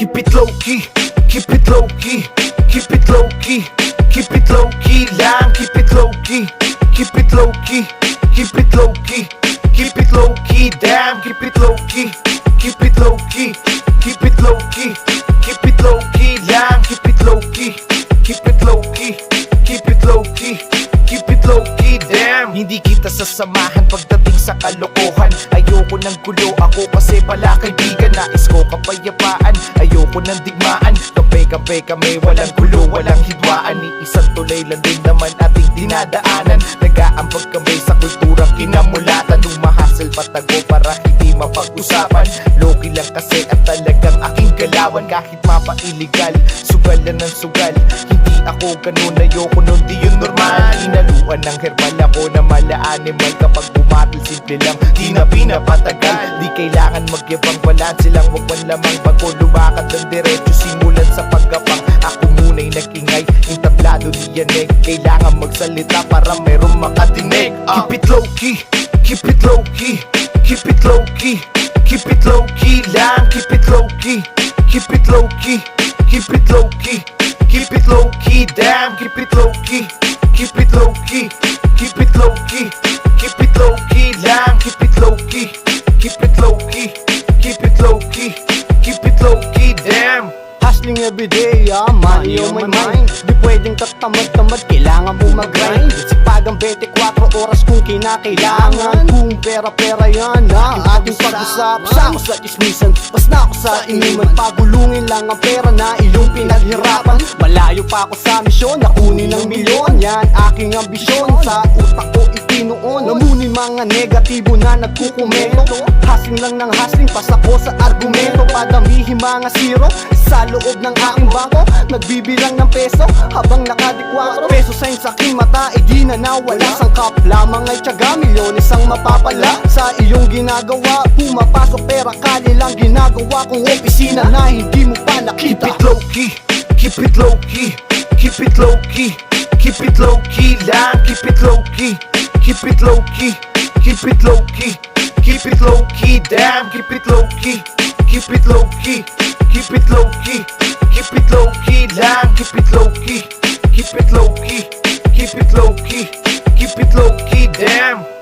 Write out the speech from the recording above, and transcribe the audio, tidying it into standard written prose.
Keep it low key, keep it low key, keep it low key, keep it low key lang. Keep it low key, keep it low key, keep it low key, keep it low key. Damn, keep it low key, keep it low key, keep it low key, keep it low key lang. Keep it low key, keep it low key, keep it low key, keep it low key. Damn, hindi kita sasamahan pagdating sa kalokohan. Ayoko ng gulo, ako kasi pala kaibigan. Nais ko kapayapaan, ayoko ng digmaan. Kape-kape kami, walang gulo, walang hidwaan. Ni isang tulay lang din naman ating dinadaanan. Nag-aambag kami sa kulturang kinamulatan. Lumahasal patago para hindi mapag-usapan. Loki lang kasi at talagang aking galawan. Kahit mapa-illegal, sugal na ng sugal. Hindi ako ganun, ayoko nun, di yun normal. Inaluan ng herbal ako na mala animal. Kapag bumatil simple lang, di na pinapatagal. Di kailangan magyabang, balanse lang, wag man lamang bago. Lumakad ng diretso, simulan sa pagkapang. Ako muna'y nag-ingay, yung tablado ni Yaneg. Kailangan magsalita para merong makatinig. Keep it low key, keep it low key, keep it low key, keep it low key lang. Keep it low key, keep it low key, keep it low key, keep it low key. Damn, keep it low key, keep it low key, keep it low key, keep it low key lang. Keep it low key, keep it low key, keep it low key, keep it low key. Damn, hustling everyday, money on my mind. Di pwedeng tatamad-tamad, kailangan mo mag-grind. Sipagang 24 oras kung kinakailangan. Kung pera-pera yan, ating pag-usap. Sa ako sa chismisan, basta ako sa inuman. Pagulungin lang ang pera na iyong pinaghirapan. Malayo pa ako sa misyon, nakunin ng milyon. Yan aking ambisyon, sa utak ko itinuon. Lamunin mga negatibo na nagkukomento. Hustling lang ng hustling, pasa ko sa argumento. Padamihin mga zero sa loob ng aking bangko. Nagbibilang ng peso habang nakadikwatro. Peso sa aking mata, di na nawala. Sangkap lamang ay tiyaga, milyones ang mapapala sa iyong ginagawa. Pumapasok pera, kali lang ginagawa kong opisina na hindi mo pa nakita. keep it low key, keep it low key, keep it low key, keep it low key lang. Keep it low key, keep it low key, keep it low key, keep it low key. Damn, keep it low key, keep it low key, keep it low key, keep it low key lang. Keep it low key, keep it low key, keep it low key, keep it low key. Damn.